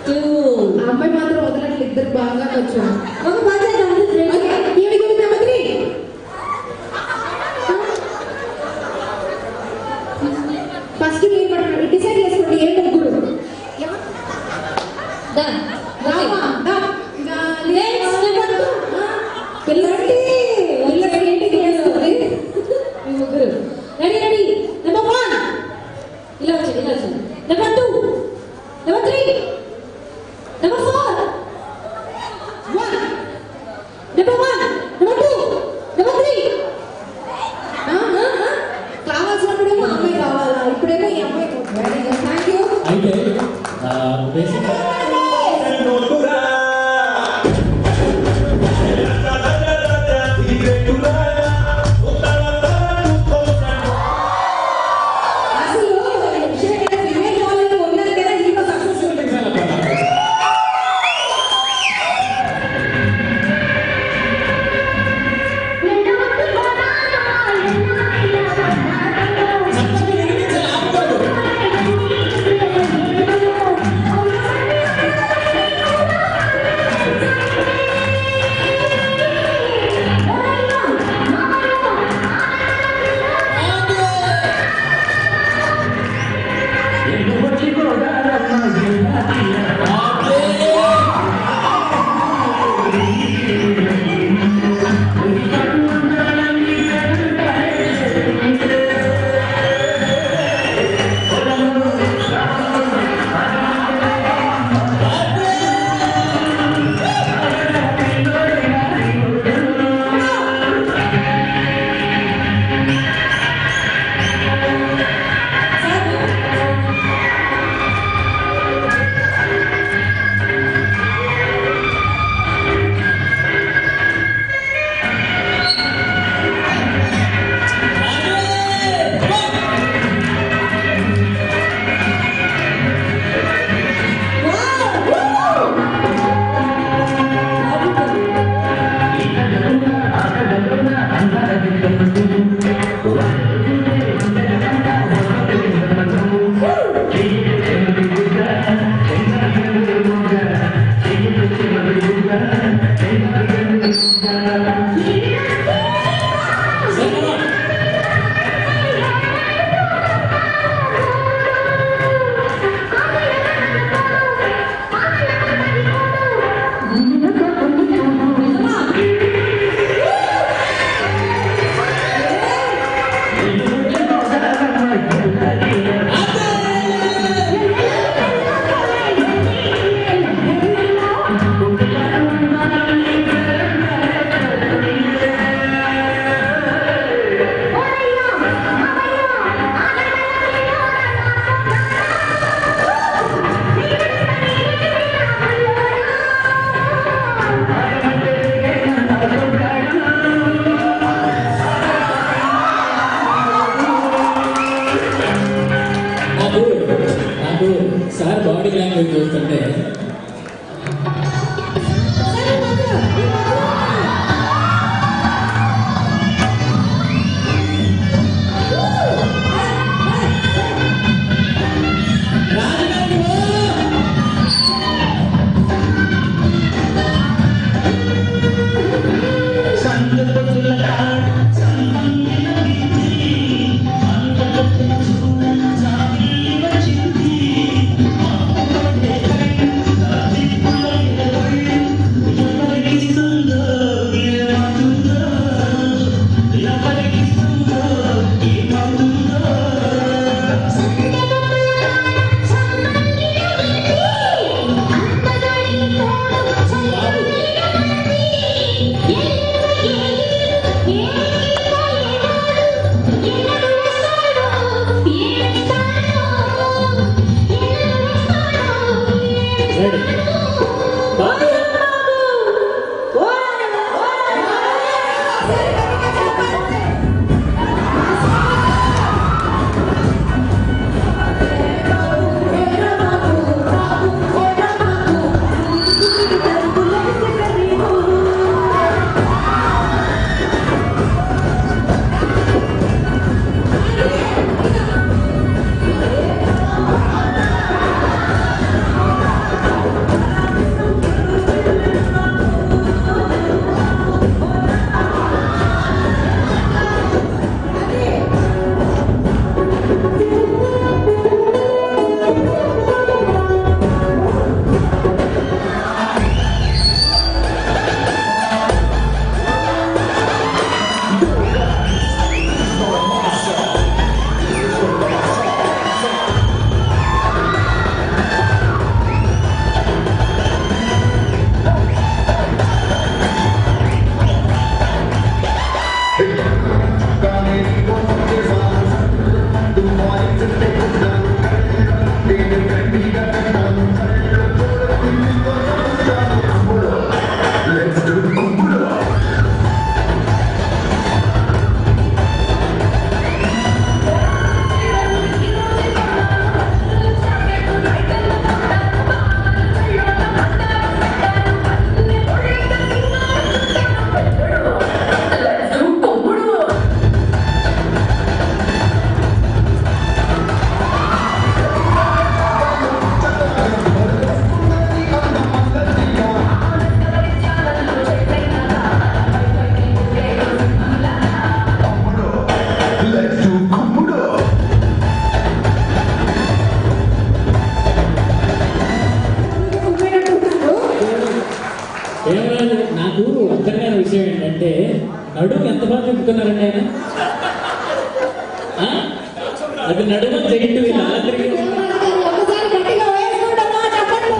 ఆ అమ్మాయి మాత్రం వదలట్లు ఇద్దరు బాగా వచ్చారు. ఒక పని చేద్దాం. ఓకే, ఈవిడ give number 3. ఫస్ట్ మీరు పట్టుకోండి, డిసైడ్ చేసుకోండి ఏ ముగ్గురు. రామా, దా. పిల్లడి ఏంటి చేస్తుంది మీ ముగ్గురు. Ready ready. నెంబర్ 1 ఇలా వచ్చి number 2, number 3, number 4, 1, number 1, number 2, number 3. కావాల్సినప్పుడేమో అమ్మాయి కావాలా, ఇప్పుడేమో ఈ అమ్మాయి. Thank you. అయితే బేసిక్ అసలు విషయం ఏంటంటే ఫిమేల్ వాళ్ళు ఉన్నారు కదా, హీరో సక్సెస్ఫుల్. నాకు సార్ బాడీ లాంగ్వేజ్ చూస్తుంటే విషయం ఏంటంటే నడుము ఎంత బాగా చెప్తున్నారండి ఆయన. ఆ? అది నడుమ జైంట్ వీల్ అలా తిరిగి ఒకసారి గట్టిగా వేసుకుంటామా చెప్పండి.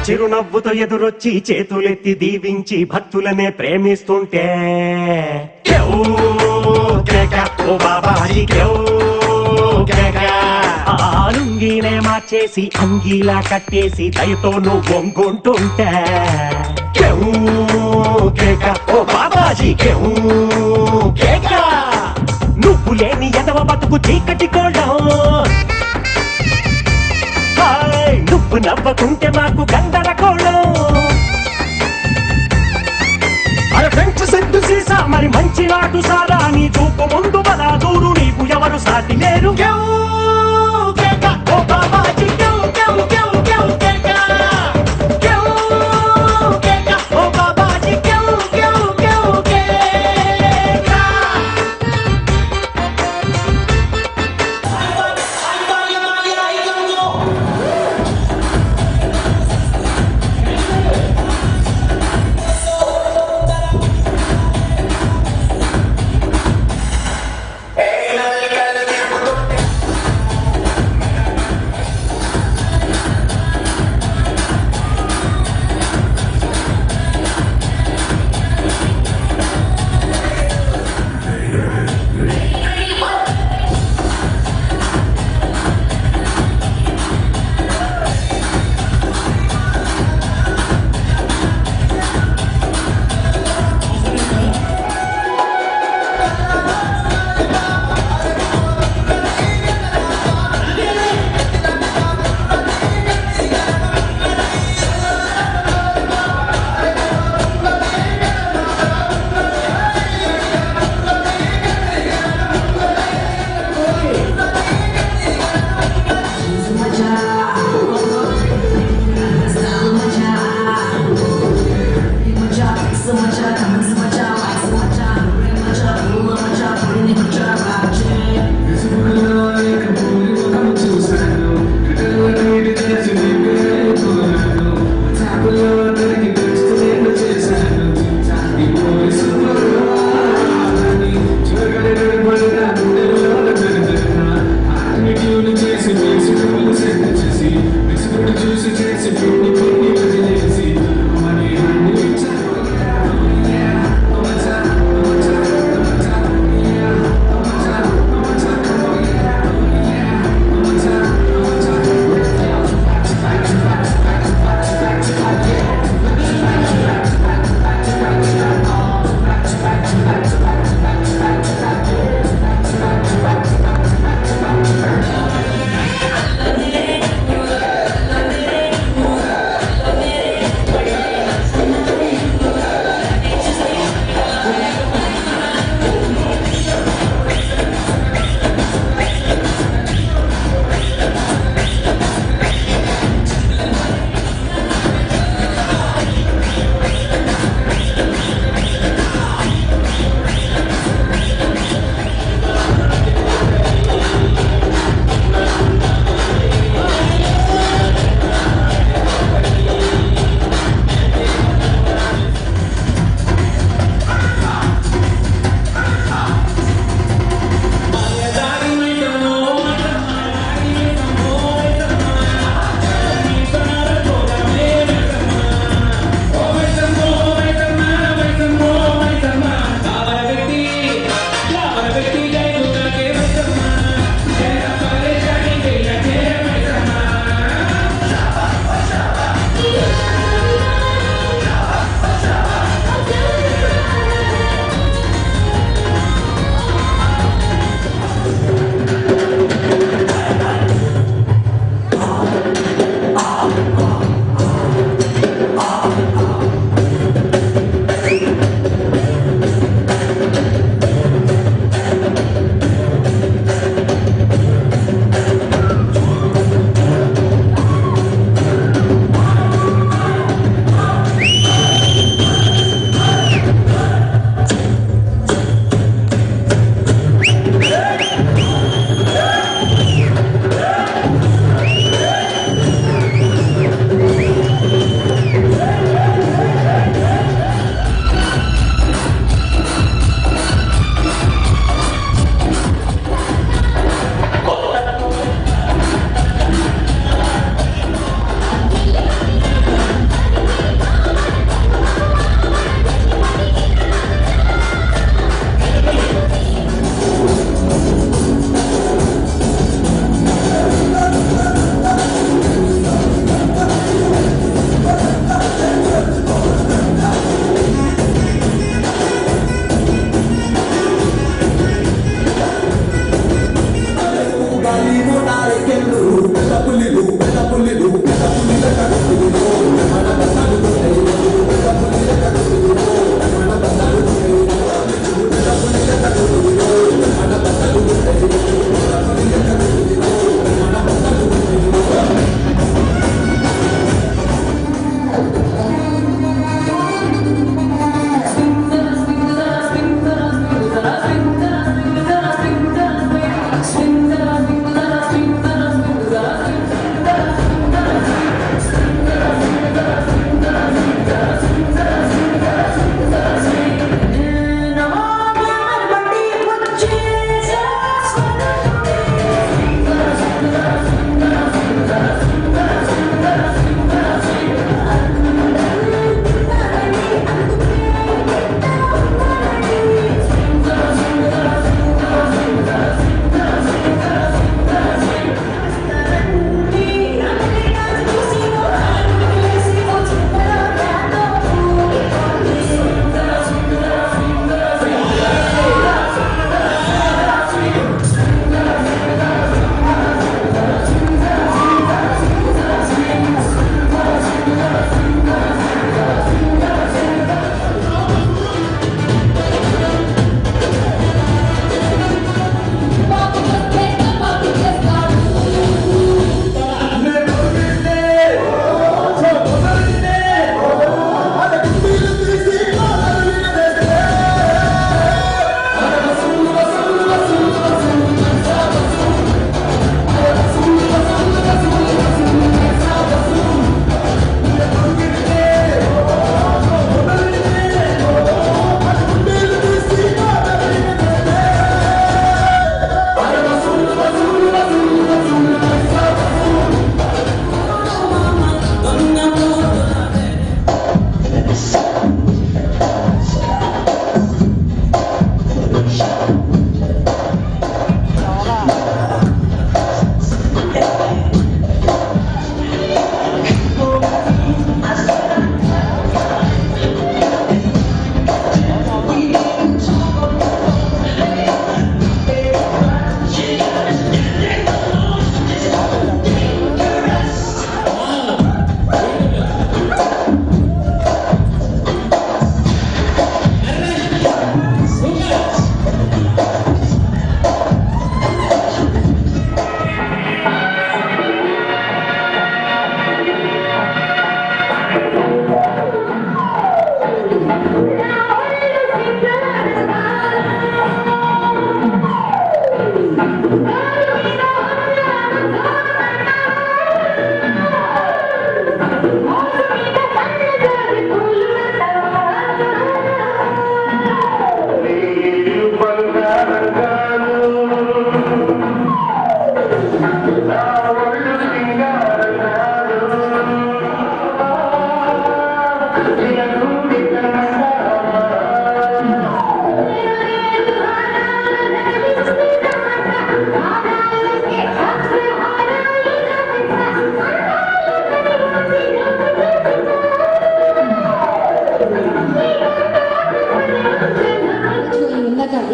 చిరునవ్వుతో ఎదురొచ్చి చేతులెత్తి దీవించి భక్తులనే ప్రేమిస్తుంటే క్యూ కేక ఓ బాబాజీ క్యూ కేక ఆలుంగినే మార్చేసి అంగీలా కట్టేసి దయతో నువ్వు వంగుంటుంటే క్యూ కేక ఓ బాబాజీ క్యూ కేక నువ్వు లేని ఎదవ బతుకు నువ్వు చీకటి కోళ్ళం హాయ్ నువ్వు నవ్వకుంటే మాకు గందరగోళం అరే ఫ్రెండ్స్ సెట్టు సీసా మరి మంచి నాటు సారా నీ చూపు ముందు బలా దూరు నీకు ఎవరు సాటి లేరు ఓ బాబాజీ ఓ బాబాజీ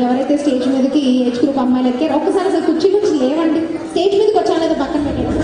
ఎవరైతే స్టేజ్ మీదకి ఏజ్ గ్రూప్ అమ్మాయిలు ఎక్కారో ఒక్కసారి అసలు కుర్చీ నుంచి లేవండి, స్టేజ్ మీదకి వచ్చా లేదా పక్కన పెట్టండి.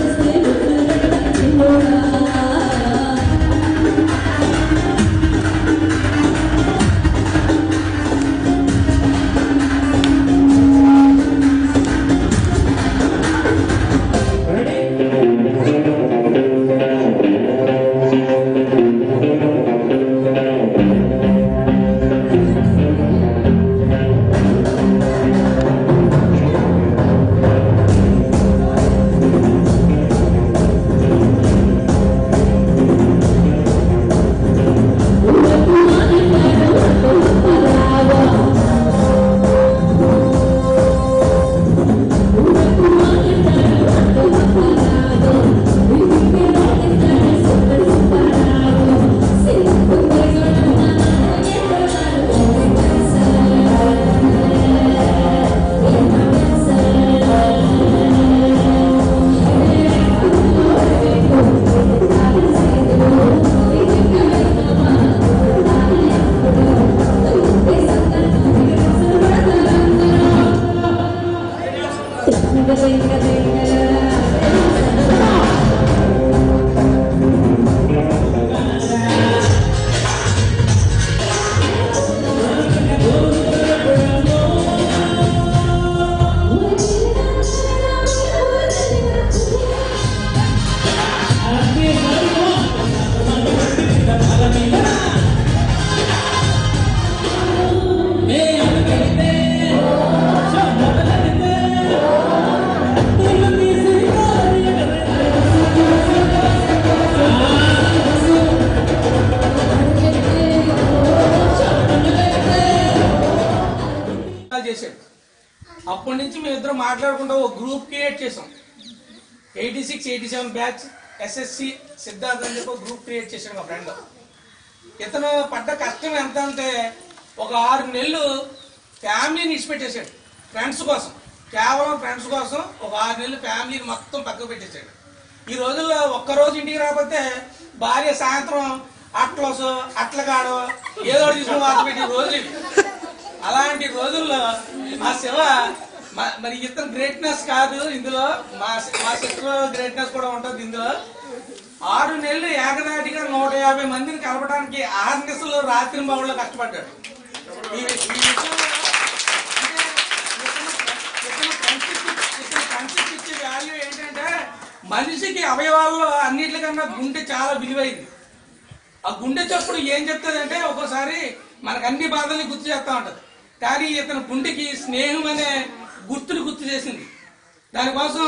చేశాడు. అప్పటి నుంచి మేము ఇద్దరు మాట్లాడుకుంటూ ఒక గ్రూప్ క్రియేట్ చేసాం. 86, 87 బ్యాచ్ ఎస్ఎస్సి సిద్ధార్థ్ అని చెప్పి గ్రూప్ క్రియేట్ చేశాడు మా ఫ్రెండ్. ఇతను పడ్డ కష్టం ఎంత అంటే ఒక 6 నెలలు ఫ్యామిలీని ఇచ్చిపెట్టేశాడు ఫ్రెండ్స్ కోసం, కేవలం ఫ్రెండ్స్ కోసం ఒక 6 నెలలు ఫ్యామిలీని మొత్తం పక్కకు పెట్టేశాడు. ఈ రోజుల్లో ఒక్కరోజు ఇంటికి రాకపోతే భార్య సాయంత్రం అట్లగాడో ఏదో తీసుకుని వాత పెట్టి రోజులు. అలాంటి రోజుల్లో మా శివ మరి ఇతను గ్రేట్నెస్ కాదు ఇందులో, మా సిస్టర్ గ్రేట్నెస్ కూడా ఉంటుంది ఇందులో. 6 నెలలు ఏకదాటిగా 150 మందిని కలపడానికి ఆర్నిసలు రాత్రి బావుల్లో కష్టపడ్డాడు. ఈ కన్సిస్ట్ ఇచ్చే వాల్యూ ఏంటంటే మనిషికి అవయవాల్లో అన్నిటికన్నా గుండె చాలా విలువైంది. ఆ గుండె చప్పుడు ఏం చెప్తుందంటే ఒక్కోసారి మనకు అన్ని బాధల్ని గుర్తు చేస్తూ ఉంటది. కానీ ఇతను గుండెకి స్నేహం అనే గుర్తులు గుర్తు చేసింది. దానికోసం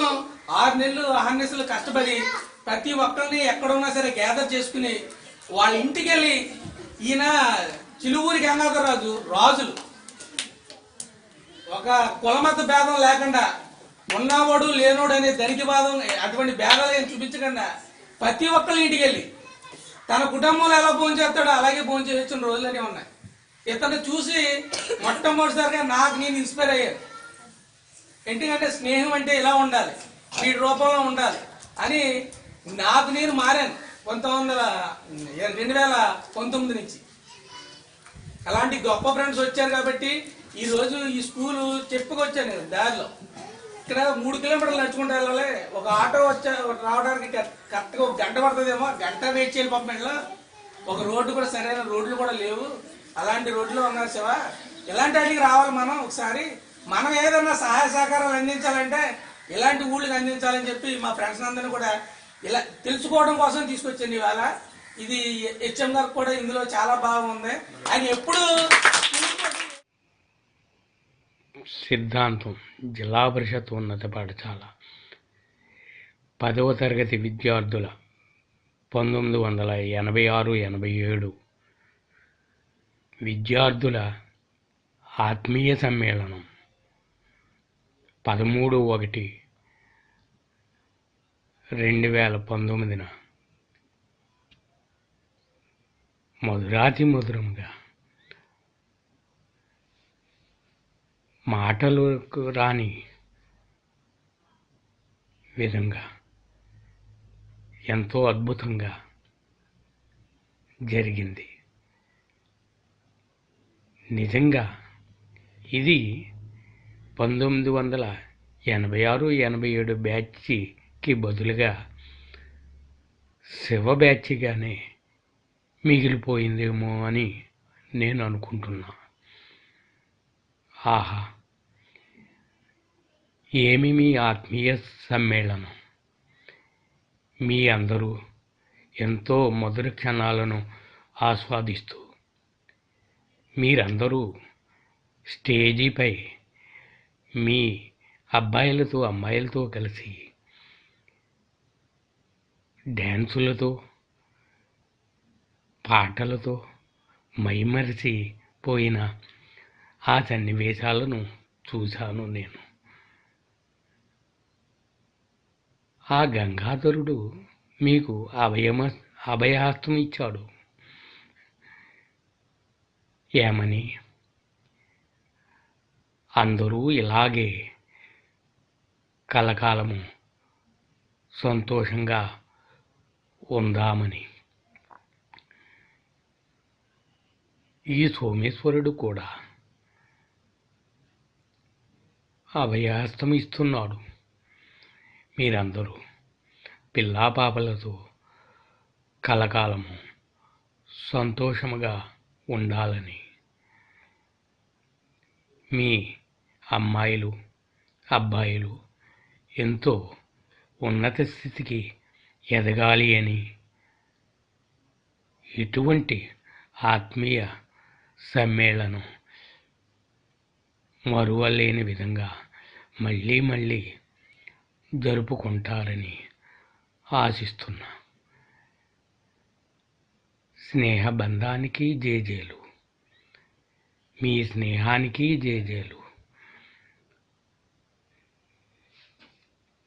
6 నెలలు అహర్నిశలు కష్టపడి ప్రతి ఒక్కరిని ఎక్కడున్నా సరే గ్యాదర్ చేసుకుని వాళ్ళ ఇంటికి వెళ్ళి ఈయన చిలువూరి గంగాధరరాజు రాజులు ఒక కులమత భేదం లేకుండా ఉన్నవాడు లేనోడు అనే ధనిక బాధం అటువంటి భేదాలు ఏం చూపించకుండా ప్రతి ఒక్కరి ఇంటికి వెళ్ళి తన కుటుంబంలో ఎలా భోజనం చేస్తాడో అలాగే భోజనం చేసిన రోజులనే ఉన్నాయి. ఇతను చూసి మొట్టమొదటిసారిగా నాకు నేను ఇన్స్పైర్ అయ్యాను. ఎందుకంటే స్నేహం అంటే ఇలా ఉండాలి, వీడి రూపంలో ఉండాలి అని నాకు నేను మారాను 2019 నుంచి. అలాంటి గొప్ప ఫ్రెండ్స్ వచ్చారు కాబట్టి ఈరోజు ఈ స్కూలు చెప్పుకొచ్చాను నేను దారిలో. ఇక్కడ 3 కిలోమీటర్లు నడుచుకుంటూ వెళ్ళాలి. ఒక ఆటో రావడానికి కరెక్ట్గా 1 గంట పడుతుందేమో, గంట వెయిట్ చేయాలి పంపంలో. ఒక రోడ్డు కూడా సరైన రోడ్లు కూడా లేవు. అలాంటి రోడ్లు ఉన్నారు శివ. ఇలాంటి వాటికి రావాలి మనం. ఒకసారి మనం ఏదన్నా సహాయ సహకారాలు అందించాలంటే ఇలాంటి ఊళ్ళకి అందించాలని చెప్పి మా ఫ్రెండ్స్ అందరినీ కూడా ఇలా తెలుసుకోవడం కోసం తీసుకొచ్చాను ఇవాళ. ఇది హెచ్ఎం గారికి కూడా ఇందులో చాలా బాగుంది. ఆయన ఎప్పుడు సిద్ధాంతం జిల్లా పరిషత్ ఉన్నత పాఠశాల 10వ తరగతి విద్యార్థుల 1986-87 విద్యార్థుల ఆత్మీయ సమ్మేళనం 13/1/2019 మధురాతి మధురంగా మాటలకు రాని విధంగా ఎంతో అద్భుతంగా జరిగింది. నిజంగా ఇది 1986-87 బ్యాచ్కి బదులుగా శివ బ్యాచ్గానే మిగిలిపోయిందేమో అని నేను అనుకుంటున్నా. ఆహా, ఏమి మీ ఆత్మీయ సమ్మేళనం! మీ అందరూ ఎంతో మధుర క్షణాలను ఆస్వాదిస్తూ మీరందరూ స్టేజీపై మీ అబ్బాయిలతో అమ్మాయిలతో కలిసి డ్యాన్సులతో పాటలతో మైమరిచిపోయిన ఆ సన్నివేశాలను చూశాను నేను. ఆ గంగాధరుడు మీకు అభయహస్తం ఇచ్చాడు. ఏమని? అందరూ ఇలాగే కలకాలము సంతోషంగా ఉందామని. ఈ సోమేశ్వరుడు కూడా అభయహస్తం ఇస్తున్నాడు. మీరందరూ పిల్లాపాపలతో కలకాలము సంతోషముగా ఉండాలని, మీ అమ్మాయిలు అబ్బాయిలు ఎంతో ఉన్నత స్థితికి ఎదగాలి అని, ఇటువంటి ఆత్మీయ సమ్మేళనం మరువలేని విధంగా మళ్ళీ మళ్ళీ జరుపుకుంటారని ఆశిస్తున్నా. స్నేహబంధానికి జేజేలు, మీ స్నేహానికి జేజేలు.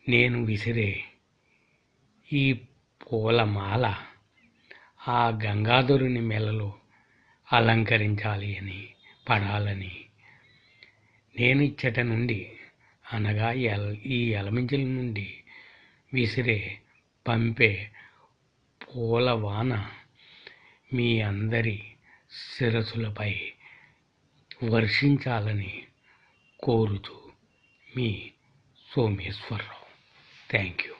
నేను విసిరే ఈ పూలమాల ఆ గంగాధరుని మెలలో అలంకరించాలి అని, పడాలని నేను ఇచ్చట నుండి, అనగా ఈ ఎలమించల నుండి పంపే పూలవాన మీ అందరి శిరస్సులపై వర్షించాలని కోరుతూ మీ సోమేశ్వరరావు. Thank you.